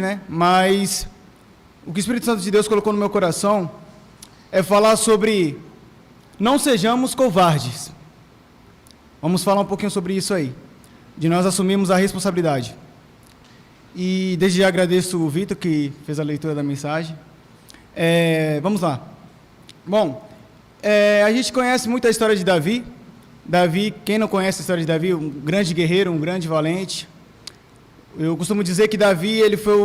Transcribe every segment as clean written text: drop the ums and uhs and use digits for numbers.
né? Mas o que o Espírito Santo de Deus colocou no meu coração é falar sobre não sejamos covardes. Vamos falar um pouquinho sobre isso aí, de nós assumirmos a responsabilidade. E desde já agradeço o Vitor, que fez a leitura da mensagem. Vamos lá. Bom, a gente conhece muito a história de Davi. Davi, quem não conhece a história de Davi, um grande guerreiro, um grande valente. Eu costumo dizer que Davi, ele foi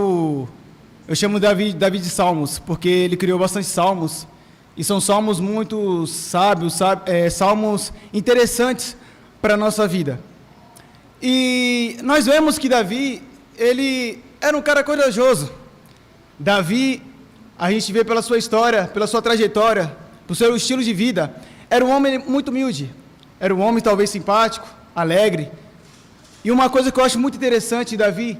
eu chamo Davi de Salmos, porque ele criou bastante salmos, e são salmos muito sábios, salmos interessantes para a nossa vida. E nós vemos que Davi, ele era um cara corajoso. Davi, a gente vê pela sua história, pela sua trajetória, pelo seu estilo de vida, era um homem muito humilde, era um homem talvez simpático, alegre. E uma coisa que eu acho muito interessante de Davi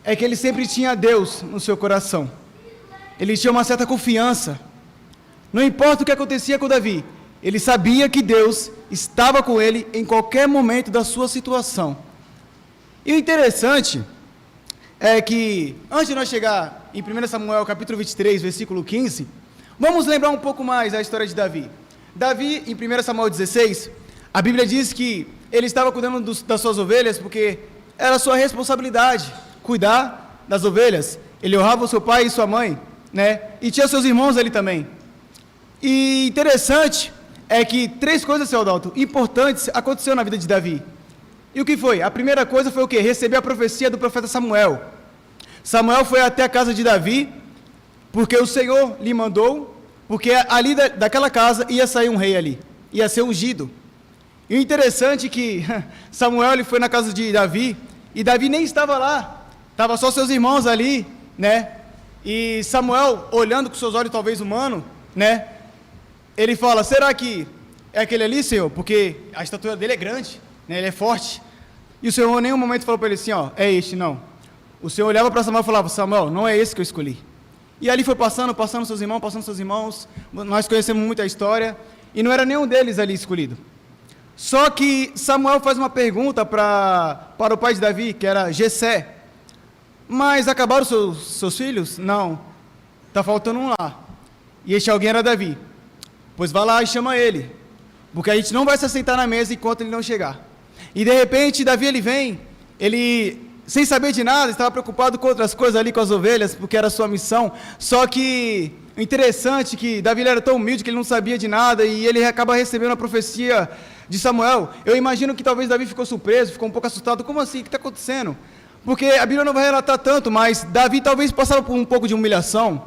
é que ele sempre tinha Deus no seu coração. Ele tinha uma certa confiança. Não importa o que acontecia com Davi, ele sabia que Deus estava com ele em qualquer momento da sua situação. E o interessante é que, antes de nós chegar em 1 Samuel capítulo 23, versículo 15, vamos lembrar um pouco mais a história de Davi. Davi, em 1 Samuel 16, a Bíblia diz que ele estava cuidando das suas ovelhas, porque era sua responsabilidade cuidar das ovelhas. Ele honrava o seu pai e sua mãe, né? E tinha seus irmãos ali também. E interessante é que 3 coisas, seu Adalto, importantes aconteceram na vida de Davi. E o que foi? A primeira coisa foi o quê? Receber a profecia do profeta Samuel. Samuel foi até a casa de Davi, porque o Senhor lhe mandou, porque ali daquela casa ia sair um rei ali, ia ser ungido. E o interessante é que Samuel ele foi na casa de Davi, e Davi nem estava lá, estava só seus irmãos ali, né? E Samuel, olhando com seus olhos talvez humanos, né? Ele fala, será que é aquele ali, Senhor? Porque a estatura dele é grande, né? Ele é forte. E o Senhor em nenhum momento falou para ele assim, ó, é este, não. O Senhor olhava para Samuel e falava, Samuel, não é esse que eu escolhi. E ali foi passando seus irmãos, nós conhecemos muito a história, e não era nenhum deles ali escolhido. Só que Samuel faz uma pergunta para o pai de Davi, que era Jessé. Mas acabaram seus filhos? Não. Está faltando um lá. E este alguém era Davi. Pois vá lá e chama ele, porque a gente não vai se assentar na mesa enquanto ele não chegar. E de repente Davi ele vem, ele sem saber de nada, estava preocupado com outras coisas ali com as ovelhas, porque era a sua missão. Só que o interessante é que Davi ele era tão humilde que ele não sabia de nada, e ele acaba recebendo a profecia de Samuel. Eu imagino que talvez Davi ficou surpreso, ficou um pouco assustado. Como assim? O que está acontecendo? Porque a Bíblia não vai relatar tanto, mas Davi talvez passava por um pouco de humilhação,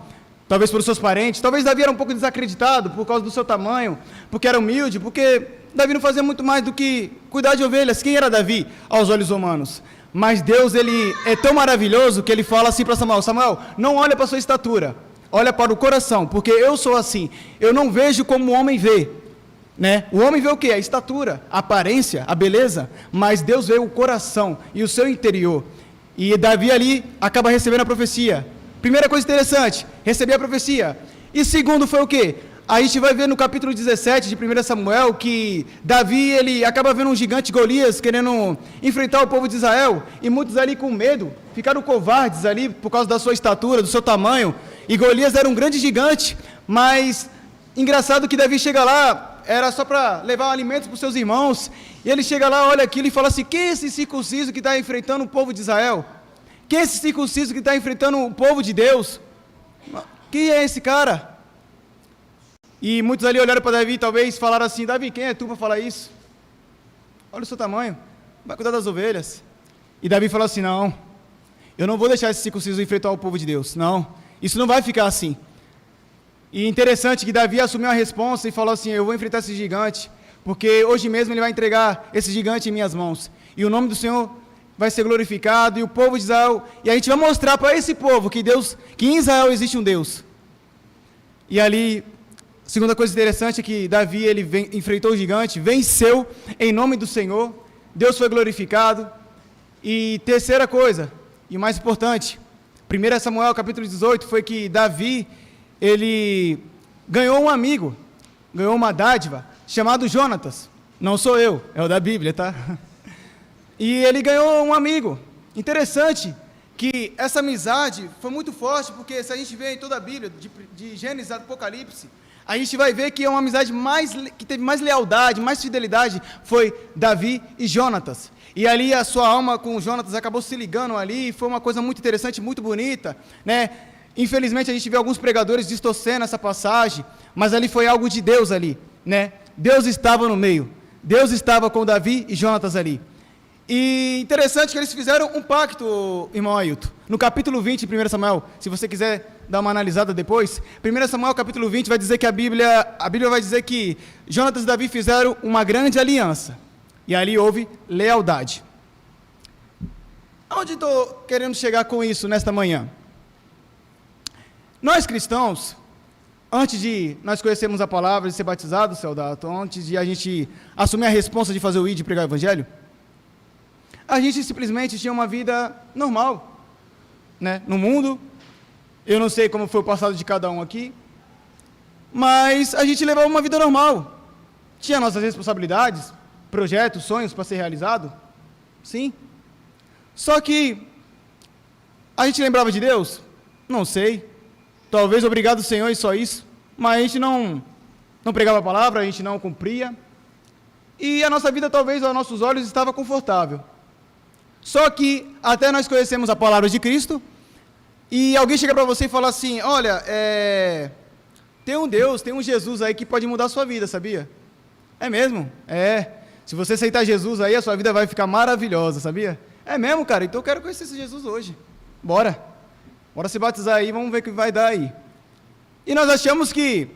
talvez pelos seus parentes, talvez Davi era um pouco desacreditado por causa do seu tamanho, porque era humilde, porque Davi não fazia muito mais do que cuidar de ovelhas. Quem era Davi aos olhos humanos? Mas Deus, ele é tão maravilhoso que ele fala assim para Samuel, Samuel, não olha para a sua estatura, olha para o coração, porque eu sou assim, eu não vejo como o homem vê, né? O homem vê o quê? A estatura, a aparência, a beleza, mas Deus vê o coração e o seu interior. E Davi ali acaba recebendo a profecia. Primeira coisa interessante, receber a profecia. E segundo foi o quê? A gente vai ver no capítulo 17 de 1 Samuel que Davi, ele acaba vendo um gigante Golias querendo enfrentar o povo de Israel, e muitos ali com medo, ficaram covardes ali por causa da sua estatura, do seu tamanho, e Golias era um grande gigante, mas engraçado que Davi chega lá, era só para levar alimentos para os seus irmãos, e ele chega lá, olha aquilo e fala assim, quem é esse circunciso que está enfrentando o povo de Israel? Quem é esse circunciso que está enfrentando o povo de Deus? Quem é esse cara? E muitos ali olharam para Davi e talvez falaram assim, Davi, quem é tu para falar isso? Olha o seu tamanho, vai cuidar das ovelhas. E Davi falou assim, não, eu não vou deixar esse circunciso enfrentar o povo de Deus, não, isso não vai ficar assim. E interessante que Davi assumiu a responsa e falou assim, eu vou enfrentar esse gigante, porque hoje mesmo ele vai entregar esse gigante em minhas mãos, e o nome do Senhor vai ser glorificado, e o povo de Israel, e a gente vai mostrar para esse povo que em Israel existe um Deus. E ali, a segunda coisa interessante é que Davi, ele enfrentou o gigante, venceu em nome do Senhor, Deus foi glorificado. E terceira coisa, e mais importante, 1 Samuel capítulo 18, foi que Davi, ele ganhou um amigo, ganhou uma dádiva, chamado Jonatas. Não sou eu, é o da Bíblia, tá? E ele ganhou um amigo. Interessante que essa amizade foi muito forte, porque se a gente vê em toda a Bíblia, de Gênesis a Apocalipse, a gente vai ver que é uma amizade que teve mais lealdade, mais fidelidade, foi Davi e Jonatas. E ali a sua alma com Jonatas acabou se ligando ali, foi uma coisa muito interessante, muito bonita, né? Infelizmente a gente vê alguns pregadores distorcendo essa passagem, mas ali foi algo de Deus ali, né? Deus estava no meio, Deus estava com Davi e Jonatas ali. E interessante que eles fizeram um pacto, irmão Ailton. No capítulo 20, 1 Samuel, se você quiser dar uma analisada depois, 1 Samuel capítulo 20 vai dizer que a Bíblia vai dizer que Jonatas e Davi fizeram uma grande aliança. E ali houve lealdade. Aonde estou querendo chegar com isso nesta manhã? Nós cristãos, antes de nós conhecermos a palavra e ser batizados, Celdato, antes de a gente assumir a responsa de fazer o ID e pregar o evangelho, a gente simplesmente tinha uma vida normal, né? No mundo. Eu não sei como foi o passado de cada um aqui, mas a gente levava uma vida normal. Tinha nossas responsabilidades, projetos, sonhos para ser realizado, sim. Só que a gente lembrava de Deus? Não sei. Talvez obrigado Senhor e só isso, mas a gente não pregava a palavra, a gente não cumpria. E a nossa vida talvez aos nossos olhos estava confortável. Só que até nós conhecemos a palavra de Cristo, e alguém chega para você e fala assim, olha, tem um Deus, tem um Jesus aí que pode mudar a sua vida, sabia? É mesmo? Se você aceitar Jesus aí, a sua vida vai ficar maravilhosa, sabia? É mesmo, cara? Então eu quero conhecer esse Jesus hoje. Bora se batizar aí, vamos ver o que vai dar aí. E nós achamos que,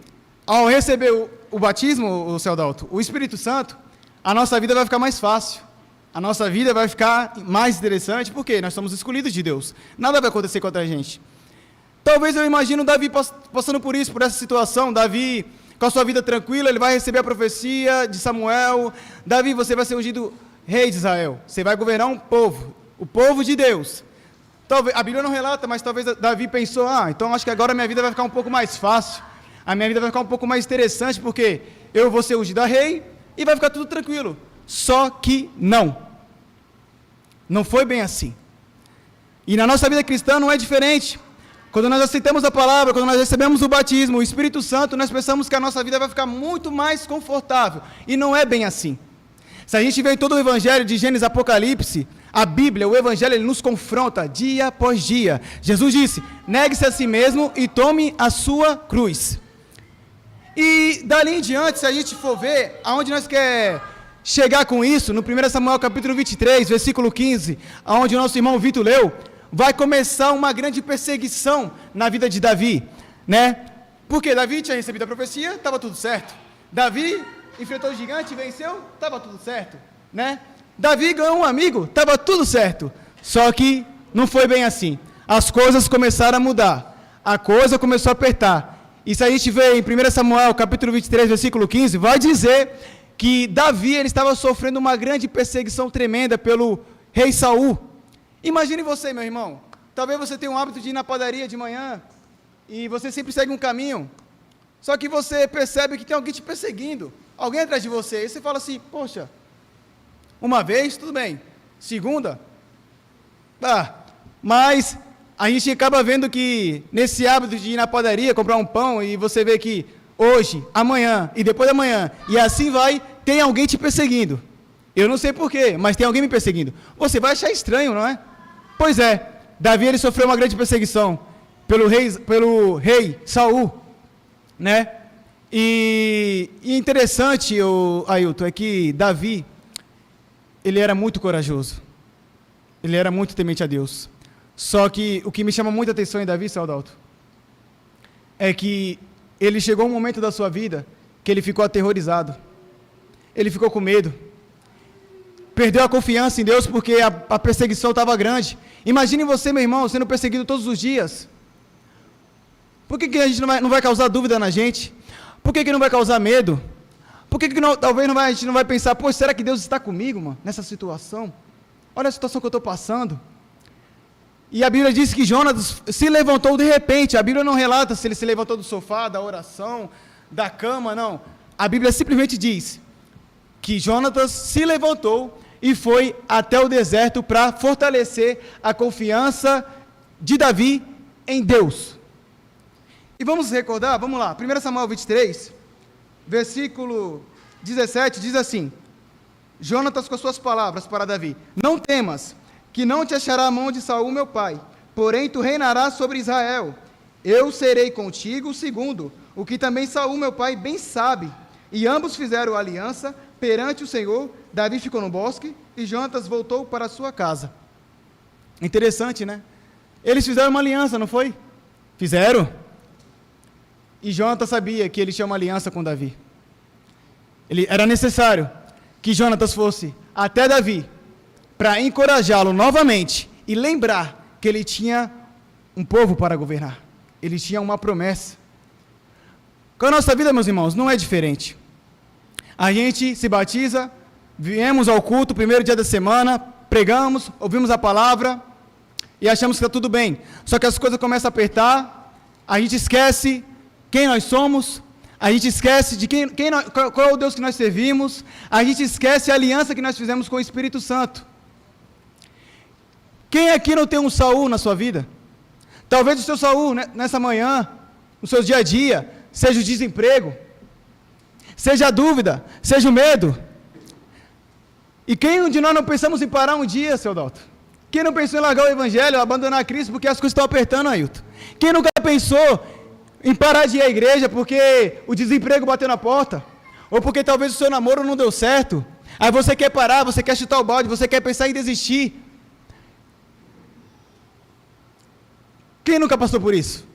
ao receber o batismo, o Celdato, o Espírito Santo, a nossa vida vai ficar mais fácil. A nossa vida vai ficar mais interessante, porque nós somos escolhidos de Deus. Nada vai acontecer contra a gente. Talvez eu imagino Davi passando por isso, por essa situação. Davi, com a sua vida tranquila, ele vai receber a profecia de Samuel. Davi, você vai ser ungido rei de Israel. Você vai governar um povo, o povo de Deus. Talvez, a Bíblia não relata, mas talvez Davi pensou, então acho que agora a minha vida vai ficar um pouco mais fácil. A minha vida vai ficar um pouco mais interessante, porque eu vou ser ungido a rei e vai ficar tudo tranquilo. Só que não foi bem assim. E na nossa vida cristã não é diferente. Quando nós aceitamos a palavra, quando nós recebemos o batismo, o Espírito Santo, nós pensamos que a nossa vida vai ficar muito mais confortável. E não é bem assim. Se a gente vê em todo o Evangelho de Gênesis Apocalipse, a Bíblia, o Evangelho, ele nos confronta dia após dia. Jesus disse, negue-se a si mesmo e tome a sua cruz. E dali em diante, se a gente for ver aonde nós quer chegar com isso, no 1 Samuel capítulo 23, versículo 15, onde o nosso irmão Vitor leu, vai começar uma grande perseguição na vida de Davi, né? Porque Davi tinha recebido a profecia, estava tudo certo. Davi enfrentou o gigante e venceu, estava tudo certo, né? Davi ganhou um amigo, estava tudo certo. Só que não foi bem assim. As coisas começaram a mudar, a coisa começou a apertar. E se a gente vê em 1 Samuel capítulo 23, versículo 15, vai dizer que Davi ele estava sofrendo uma grande perseguição tremenda pelo rei Saul. Imagine você, meu irmão, talvez você tenha um hábito de ir na padaria de manhã, e você sempre segue um caminho, só que você percebe que tem alguém te perseguindo, alguém atrás de você, e você fala assim, poxa, uma vez, tudo bem, segunda, mas a gente acaba vendo que nesse hábito de ir na padaria, comprar um pão, e você vê que hoje, amanhã e depois da manhã, e assim vai, tem alguém te perseguindo. Eu não sei porquê, mas tem alguém me perseguindo. Você vai achar estranho, não é? Pois é, Davi ele sofreu uma grande perseguição pelo rei Saul, né? E interessante, Ailton, é que Davi, ele era muito corajoso. Ele era muito temente a Deus. Só que o que me chama muita atenção em Davi, Celdato, é que ele chegou um momento da sua vida que ele ficou aterrorizado. Ele ficou com medo. Perdeu a confiança em Deus porque a perseguição estava grande. Imagine você, meu irmão, sendo perseguido todos os dias. Por que a gente não vai causar dúvida na gente? Por que não vai causar medo? Por que talvez a gente não vai pensar, pô, será que Deus está comigo, mano, nessa situação? Olha a situação que eu estou passando. E a Bíblia diz que Jonatas se levantou de repente. A Bíblia não relata se ele se levantou do sofá, da oração, da cama, não. A Bíblia simplesmente diz que Jonatas se levantou e foi até o deserto para fortalecer a confiança de Davi em Deus. E vamos recordar, vamos lá, 1 Samuel 23, versículo 17, diz assim: Jonatas com as suas palavras para Davi: Não temas, que não te achará a mão de Saul meu pai, porém tu reinarás sobre Israel. Eu serei contigo, segundo o que também Saul meu pai bem sabe. E ambos fizeram aliança perante o Senhor. Davi ficou no bosque e Jonatas voltou para a sua casa. Interessante, né? Eles fizeram uma aliança, não foi? Fizeram. E Jonatas sabia que ele tinha uma aliança com Davi. Era necessário que Jonatas fosse até Davi para encorajá-lo novamente e lembrar que ele tinha um povo para governar. Ele tinha uma promessa. Com a nossa vida, meus irmãos, não é diferente. A gente se batiza, viemos ao culto, primeiro dia da semana, pregamos, ouvimos a palavra e achamos que está tudo bem. Só que as coisas começam a apertar, a gente esquece quem nós somos, a gente esquece de qual é o Deus que nós servimos, a gente esquece a aliança que nós fizemos com o Espírito Santo. Quem aqui não tem um Saul na sua vida? Talvez o seu Saul, né, nessa manhã, no seu dia a dia, seja o desemprego, seja a dúvida, seja o medo. E quem de nós não pensamos em parar um dia, seu Dalton? Quem não pensou em largar o Evangelho, abandonar a Cristo porque as coisas estão apertando, Ailton? Quem nunca pensou em parar de ir à igreja porque o desemprego bateu na porta? Ou porque talvez o seu namoro não deu certo? Aí você quer parar, você quer chutar o balde, você quer pensar em desistir. Quem nunca passou por isso?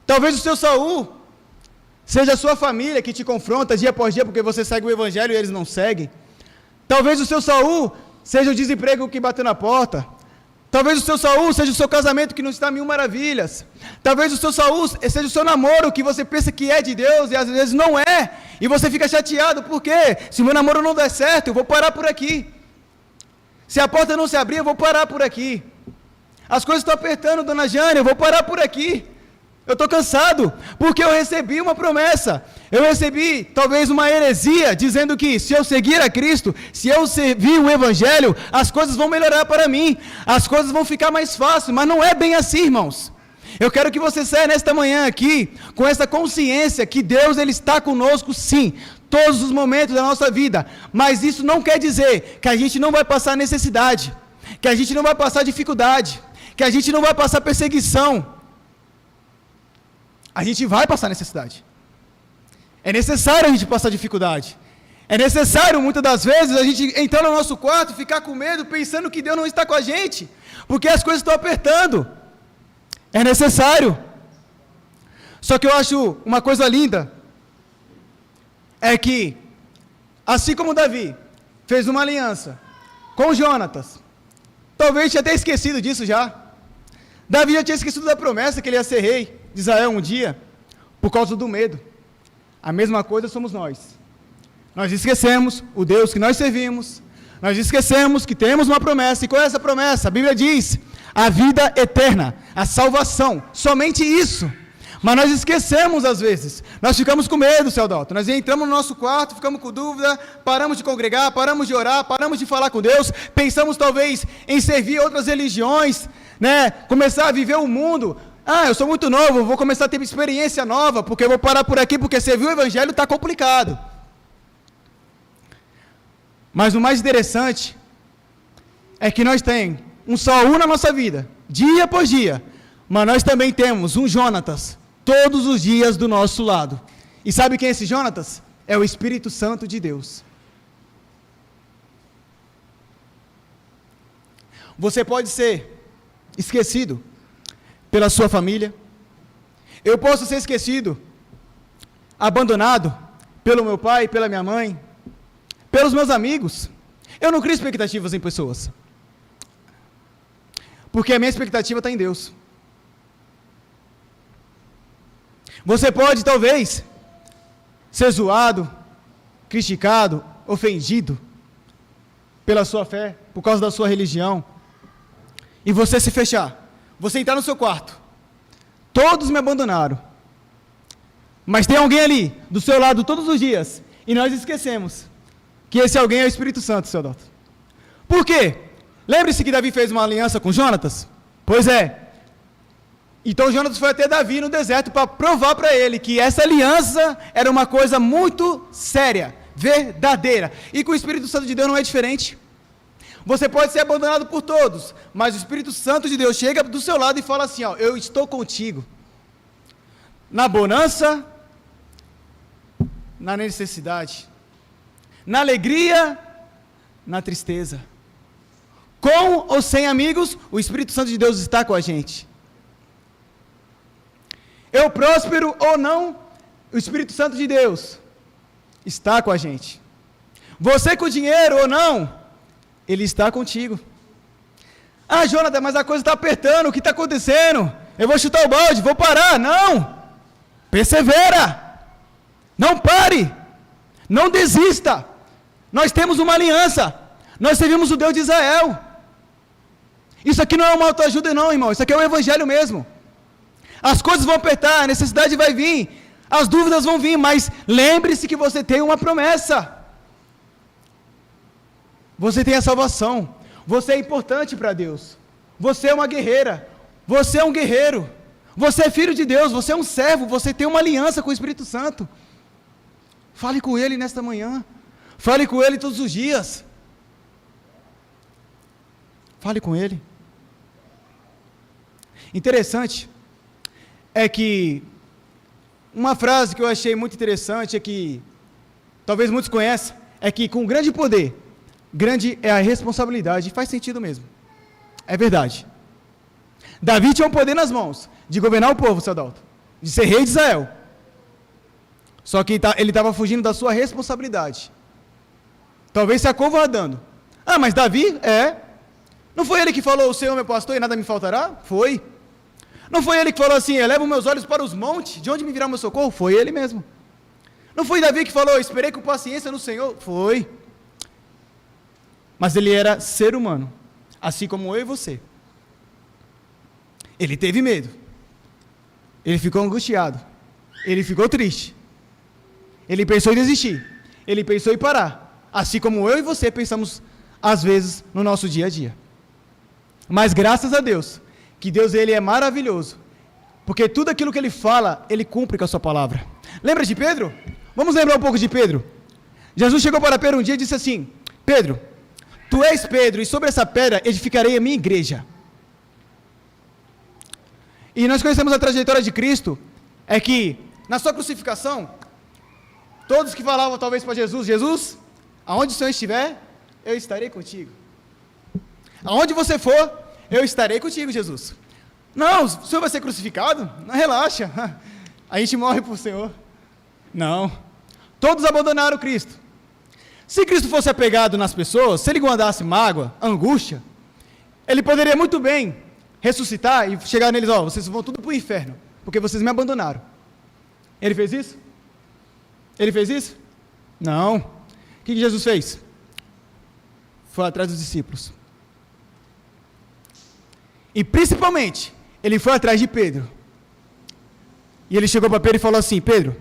Talvez o seu Saul seja a sua família que te confronta dia após dia porque você segue o Evangelho e eles não seguem. Talvez o seu Saul seja o desemprego que bateu na porta. Talvez o seu Saul seja o seu casamento que não está a mil maravilhas. Talvez o seu Saul seja o seu namoro que você pensa que é de Deus e às vezes não é. E você fica chateado, por quê? Se o meu namoro não der certo, eu vou parar por aqui. Se a porta não se abrir, eu vou parar por aqui. As coisas estão apertando, dona Jane, eu vou parar por aqui. Eu estou cansado, porque eu recebi uma promessa. Eu recebi, talvez, uma heresia, dizendo que se eu seguir a Cristo, se eu servir o Evangelho, as coisas vão melhorar para mim. As coisas vão ficar mais fáceis, mas não é bem assim, irmãos. Eu quero que você saia nesta manhã aqui, com essa consciência que Deus ele está conosco, sim, todos os momentos da nossa vida. Mas isso não quer dizer que a gente não vai passar necessidade, que a gente não vai passar dificuldade, que a gente não vai passar perseguição. A gente vai passar necessidade. É necessário a gente passar dificuldade. É necessário, muitas das vezes, a gente entrar no nosso quarto, ficar com medo, pensando que Deus não está com a gente, porque as coisas estão apertando. É necessário. Só que eu acho uma coisa linda, é que, assim como Davi fez uma aliança com Jonatas, talvez tinha até esquecido disso já. Davi já tinha esquecido da promessa que ele ia ser rei de Israel um dia, por causa do medo. A mesma coisa somos nós. Nós esquecemos o Deus que nós servimos, nós esquecemos que temos uma promessa. E qual é essa promessa? A Bíblia diz, a vida eterna, a salvação, somente isso. Mas nós esquecemos às vezes, nós ficamos com medo, seu Dalton. Nós entramos no nosso quarto, ficamos com dúvida, paramos de congregar, paramos de orar, paramos de falar com Deus, pensamos talvez em servir outras religiões, né? Começar a viver o mundo. Eu sou muito novo, vou começar a ter uma experiência nova, porque eu vou parar por aqui, porque servir o Evangelho está complicado. Mas o mais interessante é que nós temos um Saul na nossa vida, dia após dia, mas nós também temos um Jonatas, todos os dias do nosso lado. E sabe quem é esse Jonatas? É o Espírito Santo de Deus. Você pode ser esquecido pela sua família, eu posso ser esquecido, abandonado pelo meu pai, pela minha mãe, pelos meus amigos. Eu não crio expectativas em pessoas, porque a minha expectativa está em Deus. Você pode talvez ser zoado, criticado, ofendido pela sua fé, por causa da sua religião, e você se fechar. Você entrar no seu quarto, todos me abandonaram, mas tem alguém ali, do seu lado todos os dias, e nós esquecemos, que esse alguém é o Espírito Santo, seu Dalton. Por quê? Lembre-se que Davi fez uma aliança com Jonatas? Pois é. Então Jonatas foi até Davi no deserto para provar para ele que essa aliança era uma coisa muito séria, verdadeira. E com o Espírito Santo de Deus não é diferente. Você pode ser abandonado por todos, mas o Espírito Santo de Deus chega do seu lado e fala assim, ó, eu estou contigo. Na bonança, na necessidade, na alegria, na tristeza. Com ou sem amigos, o Espírito Santo de Deus está com a gente. Eu próspero ou não, o Espírito Santo de Deus está com a gente. Você com dinheiro ou não, Ele está contigo. Ah, Jonathan, mas a coisa está apertando, o que está acontecendo? Eu vou chutar o balde, vou parar. Não! Persevera! Não pare! Não desista! Nós temos uma aliança. Nós servimos o Deus de Israel. Isso aqui não é uma autoajuda não, irmão. Isso aqui é o evangelho mesmo. As coisas vão apertar, a necessidade vai vir, as dúvidas vão vir, mas lembre-se que você tem uma promessa. Você tem a salvação. Você é importante para Deus. Você é uma guerreira. Você é um guerreiro. Você é filho de Deus. Você é um servo. Você tem uma aliança com o Espírito Santo. Fale com Ele nesta manhã. Fale com Ele todos os dias. Fale com Ele. Interessante é que uma frase que eu achei muito interessante é que talvez muitos conheçam, é que com grande poder, grande é a responsabilidade. Faz sentido mesmo. É verdade. Davi tinha um poder nas mãos de governar o povo, seu Adalto, de ser rei de Israel. Só que ele estava fugindo da sua responsabilidade. Talvez se acovardando. Ah, mas Davi, não foi ele que falou, o Senhor é meu pastor e nada me faltará? Foi. Não foi ele que falou assim, elevo meus olhos para os montes, de onde me virá o meu socorro? Foi ele mesmo. Não foi Davi que falou, esperei com paciência no Senhor? Foi. Mas ele era ser humano, assim como eu e você. Ele teve medo. Ele ficou angustiado. Ele ficou triste. Ele pensou em desistir. Ele pensou em parar. Assim como eu e você pensamos, às vezes, no nosso dia a dia. Mas graças a Deus, que Deus ele é maravilhoso, porque tudo aquilo que Ele fala, Ele cumpre com a sua palavra. Lembra de Pedro? Vamos lembrar um pouco de Pedro. Jesus chegou para Pedro um dia e disse assim, Pedro, tu és Pedro, e sobre essa pedra edificarei a minha igreja. E nós conhecemos a trajetória de Cristo, é que, na sua crucificação, todos que falavam talvez para Jesus, Jesus, aonde o Senhor estiver, eu estarei contigo. Aonde você for, eu estarei contigo, Jesus. Não, o Senhor vai ser crucificado? Não, relaxa, a gente morre por Senhor. Não, todos abandonaram Cristo. Se Cristo fosse apegado nas pessoas, se Ele guardasse mágoa, angústia, Ele poderia muito bem ressuscitar e chegar neles, vocês vão tudo para o inferno, porque vocês me abandonaram. Ele fez isso? Ele fez isso? Não. O que Jesus fez? Foi atrás dos discípulos. E principalmente, ele foi atrás de Pedro. E ele chegou para Pedro e falou assim, Pedro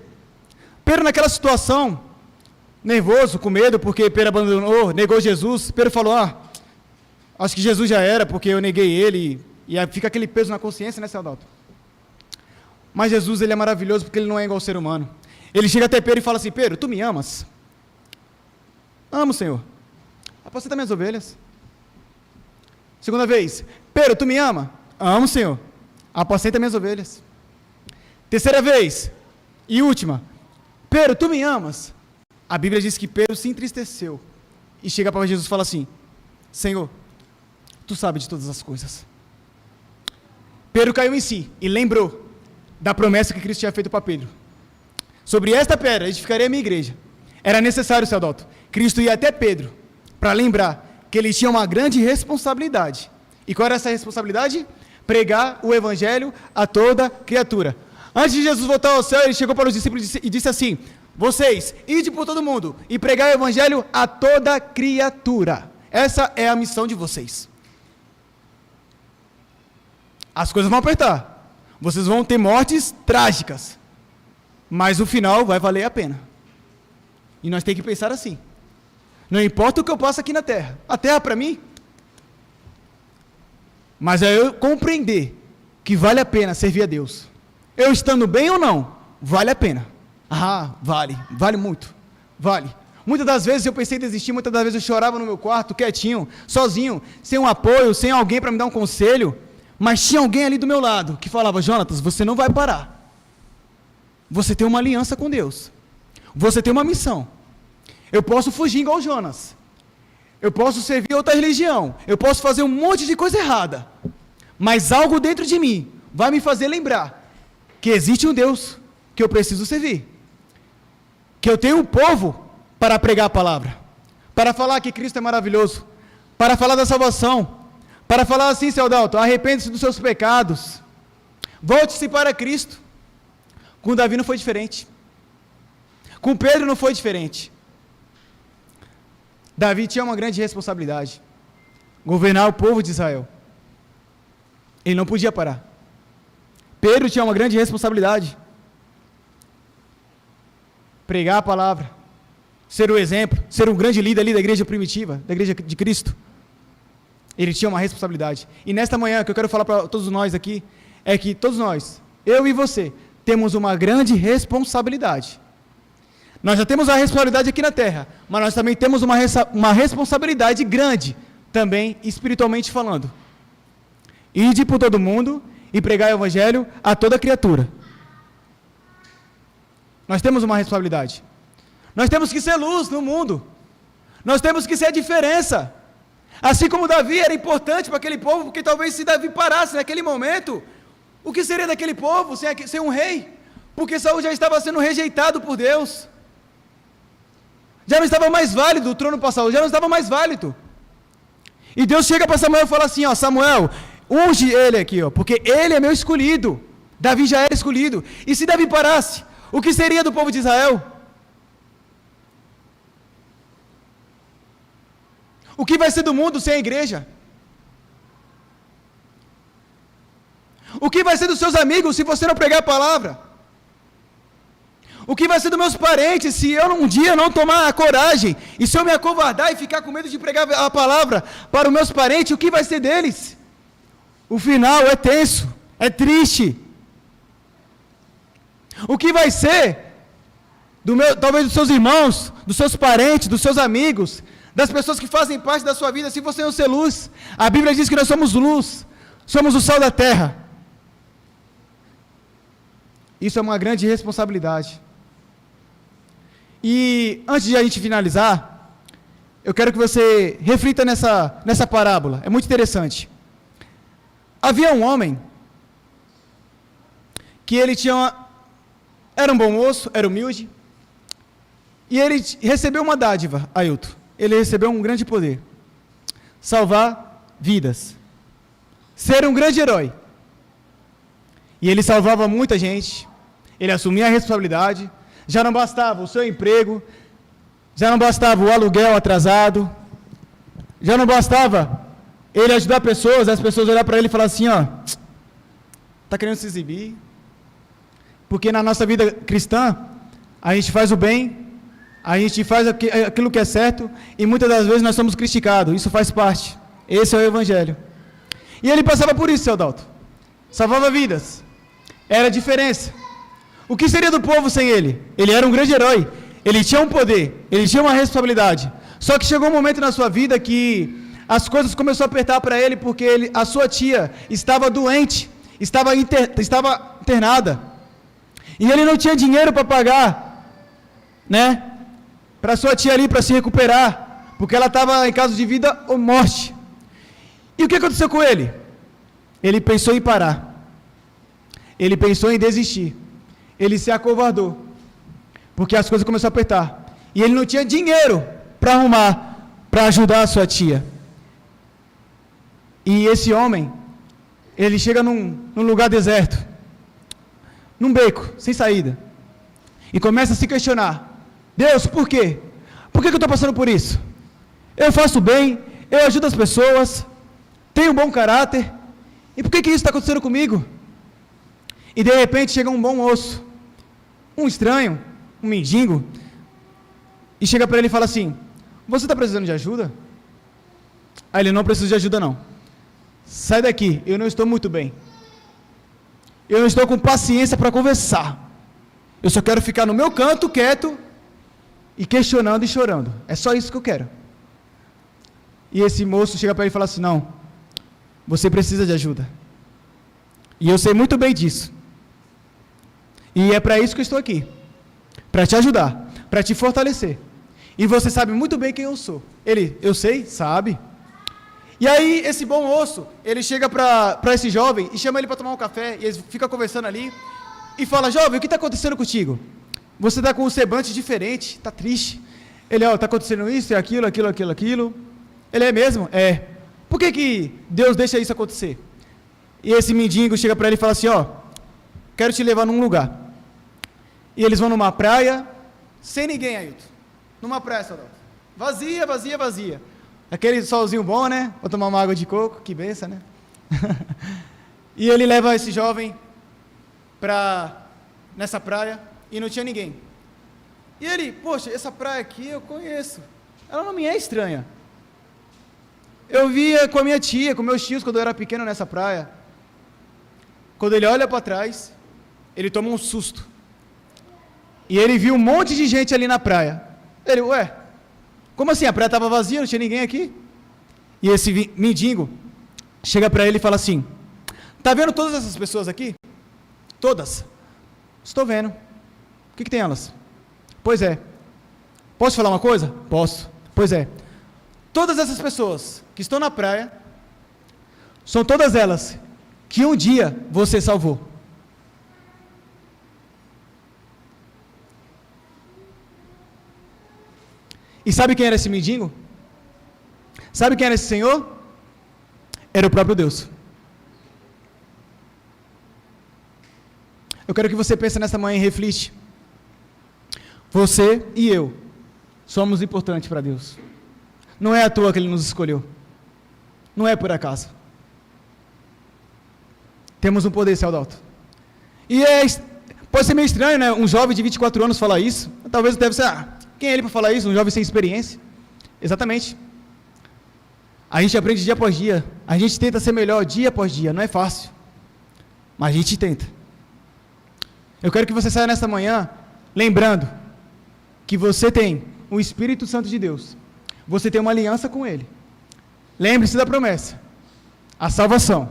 naquela situação, nervoso, com medo, porque Pedro abandonou, negou Jesus, Pedro falou, acho que Jesus já era, porque eu neguei ele, e aí fica aquele peso na consciência, né, seu Adalto? Mas Jesus, ele é maravilhoso, porque ele não é igual ao ser humano. Ele chega até Pedro e fala assim, Pedro, tu me amas? Amo, Senhor. Apacenta minhas ovelhas. Segunda vez, Pedro, tu me ama? Amo, Senhor. Apacenta minhas ovelhas. Terceira vez, e última, Pedro, tu me amas? A Bíblia diz que Pedro se entristeceu, e chega para Jesus e fala assim, Senhor, tu sabes de todas as coisas. Pedro caiu em si, e lembrou da promessa que Cristo tinha feito para Pedro. Sobre esta pedra edificarei a minha igreja. Era necessário, seu Adalto, Cristo ia até Pedro, para lembrar que ele tinha uma grande responsabilidade. E qual era essa responsabilidade? Pregar o evangelho a toda criatura. Antes de Jesus voltar ao céu, ele chegou para os discípulos e disse assim, vocês, ide por todo mundo e pregar o evangelho a toda criatura. Essa é a missão de vocês. As coisas vão apertar. Vocês vão ter mortes trágicas. Mas o final vai valer a pena. E nós temos que pensar assim. Não importa o que eu passo aqui na terra. A terra para mim. Mas é eu compreender que vale a pena servir a Deus. Eu estando bem ou não, vale a pena. Ah, vale muito. Vale. Muitas das vezes eu pensei em desistir, muitas das vezes eu chorava no meu quarto, quietinho, sozinho, sem um apoio, sem alguém para me dar um conselho. Mas tinha alguém ali do meu lado que falava: Jonatas, você não vai parar. Você tem uma aliança com Deus. Você tem uma missão. Eu posso fugir igual Jonas. Eu posso servir outra religião. Eu posso fazer um monte de coisa errada. Mas algo dentro de mim vai me fazer lembrar que existe um Deus que eu preciso servir. Que eu tenho um povo para pregar a palavra. Para falar que Cristo é maravilhoso. Para falar da salvação. Para falar assim, seu Dalton, arrepende-se dos seus pecados. Volte-se para Cristo. Com Davi não foi diferente. Com Pedro não foi diferente. Davi tinha uma grande responsabilidade. Governar o povo de Israel. Ele não podia parar. Pedro tinha uma grande responsabilidade. Pregar a palavra. Ser o exemplo. Ser um grande líder ali da igreja primitiva, da igreja de Cristo. Ele tinha uma responsabilidade. E nesta manhã, o que eu quero falar para todos nós aqui, é que todos nós, eu e você, temos uma grande responsabilidade. Nós já temos a responsabilidade aqui na terra, mas nós também temos uma responsabilidade grande, também espiritualmente falando. Ide por todo mundo e pregar o evangelho a toda criatura. Nós temos uma responsabilidade. Nós temos que ser luz no mundo. Nós temos que ser a diferença. Assim como Davi era importante para aquele povo, porque talvez se Davi parasse naquele momento, o que seria daquele povo sem um rei? Porque Saul já estava sendo rejeitado por Deus. Já não estava mais válido o trono para Saul, já não estava mais válido. E Deus chega para Samuel e fala assim, ó, Samuel, unge ele aqui, ó, porque ele é meu escolhido. Davi já era escolhido. E se Davi parasse, o que seria do povo de Israel? O que vai ser do mundo sem a igreja? O que vai ser dos seus amigos se você não pregar a palavra? O que vai ser dos meus parentes se eu um dia não tomar a coragem? E se eu me acovardar e ficar com medo de pregar a palavra para os meus parentes, o que vai ser deles? O final é tenso, é triste. O que vai ser talvez dos seus irmãos, dos seus parentes, dos seus amigos, das pessoas que fazem parte da sua vida, se você não ser luz? A Bíblia diz que nós somos luz, somos o sal da terra. Isso é uma grande responsabilidade. E antes de a gente finalizar, eu quero que você reflita nessa parábola, é muito interessante. Havia um homem que ele era um bom moço, era humilde, e ele recebeu uma dádiva, Ailton. Ele recebeu um grande poder: salvar vidas, ser um grande herói. E ele salvava muita gente, ele assumia a responsabilidade. Já não bastava o seu emprego, já não bastava o aluguel atrasado, já não bastava ele ajudar pessoas, as pessoas olhar para ele e falar assim, ó, está querendo se exibir? Porque na nossa vida cristã, a gente faz o bem, a gente faz aquilo que é certo, e muitas das vezes nós somos criticados, isso faz parte, esse é o evangelho. E ele passava por isso, seu Dalton, salvava vidas, era a diferença. O que seria do povo sem ele? Ele era um grande herói, ele tinha um poder, ele tinha uma responsabilidade. Só que chegou um momento na sua vida que as coisas começaram a apertar para ele, porque a sua tia estava doente, estava internada. E ele não tinha dinheiro para pagar, né? Para sua tia ali, para se recuperar, porque ela estava em caso de vida ou morte. E o que aconteceu com ele? Ele pensou em parar. Ele pensou em desistir. Ele se acovardou, porque as coisas começaram a apertar, e ele não tinha dinheiro para arrumar, para ajudar a sua tia. E esse homem, ele chega num lugar deserto, num beco, sem saída, e começa a se questionar: Deus, por quê? Por que eu estou passando por isso? Eu faço bem, eu ajudo as pessoas, tenho um bom caráter, e por que isso está acontecendo comigo? E de repente chega um bom moço, um estranho, um mendigo, e chega para ele e fala assim: você está precisando de ajuda? Aí ele, não preciso de ajuda não. Sai daqui, eu não estou muito bem. Eu não estou com paciência para conversar. Eu só quero ficar no meu canto, quieto, e questionando e chorando. É só isso que eu quero. E esse moço chega para ele e fala assim, não, você precisa de ajuda. E eu sei muito bem disso. E é para isso que eu estou aqui. Para te ajudar, para te fortalecer. E você sabe muito bem quem eu sou. Ele, eu sei, sabe. E aí, esse bom moço, ele chega para esse jovem e chama ele para tomar um café, e eles ficam conversando ali, e fala, jovem, o que está acontecendo contigo? Você está com um semblante diferente, está triste. Ele, está acontecendo isso, é aquilo. Ele, é mesmo? É. Por que Deus deixa isso acontecer? E esse mendigo chega para ele e fala assim, quero te levar num lugar. E eles vão numa praia, sem ninguém, Ailton. Numa praia, soldado. Vazia. Aquele solzinho bom, né? Vou tomar uma água de coco, que benção, né? E ele leva esse jovem nessa praia e não tinha ninguém. E ele, poxa, essa praia aqui eu conheço. Ela não me é estranha. Eu via com a minha tia, com meus tios, quando eu era pequeno nessa praia. Quando ele olha para trás, ele toma um susto. E ele viu um monte de gente ali na praia. Ele, como assim? A praia estava vazia, não tinha ninguém aqui? E esse mendigo chega para ele e fala assim, tá vendo todas essas pessoas aqui? Todas. Estou vendo. O que tem elas? Pois é. Posso falar uma coisa? Posso. Pois é. Todas essas pessoas que estão na praia, são todas elas que um dia você salvou. E sabe quem era esse mendigo? Sabe quem era esse senhor? Era o próprio Deus. Eu quero que você pense nessa manhã e reflite. Você e eu somos importantes para Deus. Não é à toa que Ele nos escolheu. Não é por acaso. Temos um poder, Celdalto. E pode ser meio estranho, né? Um jovem de 24 anos falar isso. Talvez deve ser, quem é ele para falar isso? Um jovem sem experiência. Exatamente. A gente aprende dia após dia. A gente tenta ser melhor dia após dia. Não é fácil. Mas a gente tenta. Eu quero que você saia nessa manhã lembrando que você tem o Espírito Santo de Deus. Você tem uma aliança com Ele. Lembre-se da promessa. A salvação.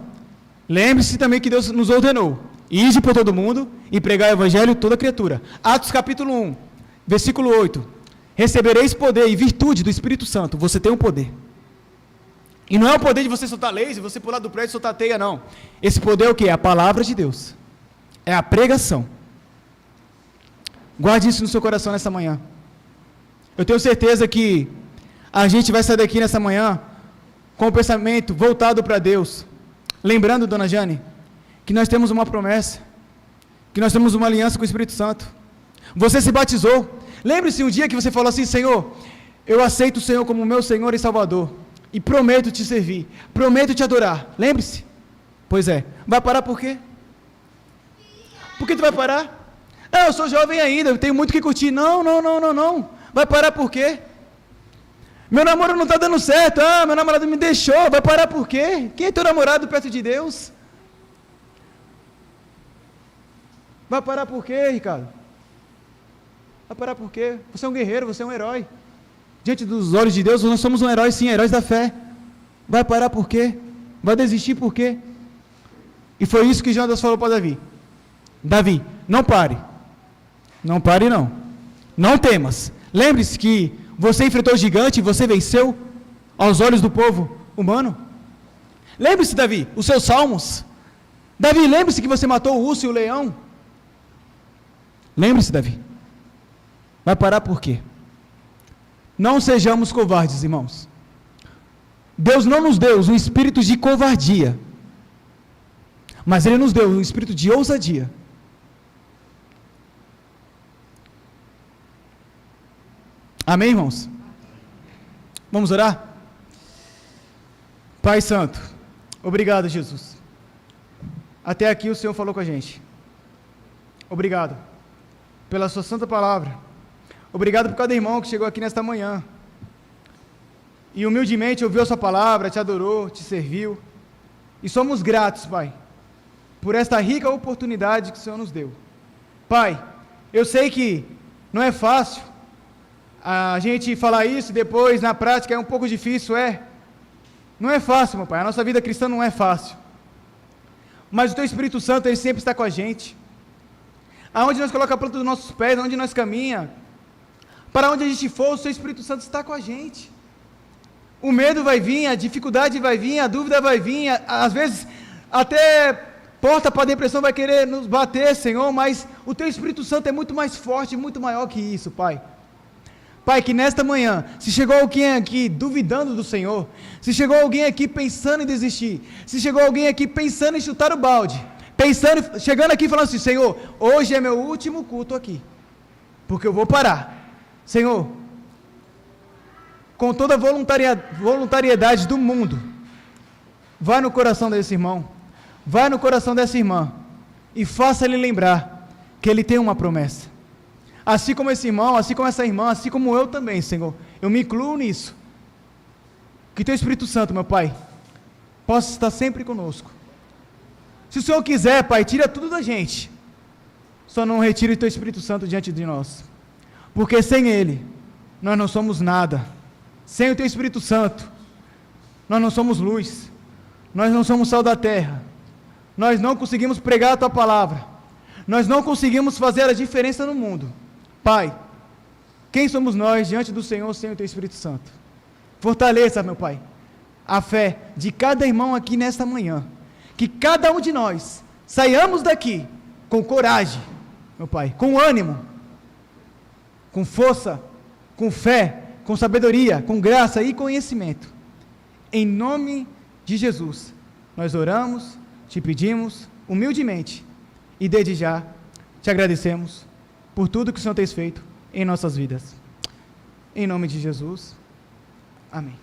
Lembre-se também que Deus nos ordenou. Ide por todo mundo e pregar o Evangelho a toda criatura. Atos capítulo 1, versículo 8. Recebereis poder e virtude do Espírito Santo. Você tem um poder. E não é o poder de você soltar laser, você pular do prédio e soltar teia, não. Esse poder é o quê? É a palavra de Deus. É a pregação. Guarde isso no seu coração nessa manhã. Eu tenho certeza que a gente vai sair daqui nessa manhã com o pensamento voltado para Deus. Lembrando, dona Jane, que nós temos uma promessa, que nós temos uma aliança com o Espírito Santo. Você se batizou. Lembre-se um dia que você falou assim, Senhor, eu aceito o Senhor como meu Senhor e Salvador, e prometo te servir, prometo te adorar. Lembre-se. Pois é. Vai parar por quê? Por que tu vai parar? Eu sou jovem ainda, eu tenho muito que curtir. Não. Vai parar por quê? Meu namoro não está dando certo. Meu namorado me deixou. Vai parar por quê? Quem é teu namorado perto de Deus? Vai parar por quê, Ricardo? Vai parar por quê? Você é um guerreiro, você é um herói. Diante dos olhos de Deus, nós somos um herói, sim, heróis da fé. Vai parar por quê? Vai desistir por quê? E foi isso que Jonas falou para Davi. Davi, não pare. Não pare, não. Não temas. Lembre-se que você enfrentou o gigante e você venceu aos olhos do povo humano. Lembre-se, Davi, os seus salmos. Davi, lembre-se que você matou o urso e o leão. Lembre-se, Davi. Vai parar por quê? Não sejamos covardes, irmãos. Deus não nos deu um espírito de covardia, mas Ele nos deu um espírito de ousadia. Amém, irmãos? Vamos orar? Pai Santo, obrigado, Jesus. Até aqui o Senhor falou com a gente. Obrigado pela sua santa palavra. Obrigado por cada irmão que chegou aqui nesta manhã. e humildemente ouviu a sua palavra, te adorou, te serviu. E somos gratos, Pai, por esta rica oportunidade que o Senhor nos deu. Pai, eu sei que não é fácil a gente falar isso e depois na prática é um pouco difícil, não é fácil, meu Pai, a nossa vida cristã não é fácil, mas o Teu Espírito Santo, Ele sempre está com a gente, aonde nós colocamos a planta dos nossos pés, aonde nós caminhamos, para onde a gente for, o Seu Espírito Santo está com a gente. O medo vai vir, a dificuldade vai vir, a dúvida vai vir, às vezes até porta para a depressão vai querer nos bater, Senhor, mas o Teu Espírito Santo é muito mais forte, muito maior que isso, Pai. Pai, que nesta manhã, se chegou alguém aqui duvidando do Senhor, se chegou alguém aqui pensando em desistir, se chegou alguém aqui pensando em chutar o balde, chegando aqui falando assim, Senhor, hoje é meu último culto aqui, porque eu vou parar. Senhor, com toda a voluntariedade do mundo, vai no coração desse irmão, vai no coração dessa irmã, e faça ele lembrar que ele tem uma promessa. Assim como esse irmão, assim como essa irmã, assim como eu também, Senhor, eu me incluo nisso. Que Teu Espírito Santo, meu Pai, possa estar sempre conosco. Se o Senhor quiser, Pai, tira tudo da gente, só não retire o Teu Espírito Santo diante de nós, porque sem Ele, nós não somos nada. Sem o Teu Espírito Santo, nós não somos luz, nós não somos sal da terra, nós não conseguimos pregar a Tua palavra, nós não conseguimos fazer a diferença no mundo. Pai, quem somos nós diante do Senhor sem o Teu Espírito Santo? Fortaleça, meu Pai, a fé de cada irmão aqui nesta manhã, que cada um de nós saiamos daqui com coragem, meu Pai, com ânimo, com força, com fé, com sabedoria, com graça e conhecimento. Em nome de Jesus, nós oramos, te pedimos humildemente e desde já te agradecemos por tudo que o Senhor tem feito em nossas vidas. Em nome de Jesus, amém.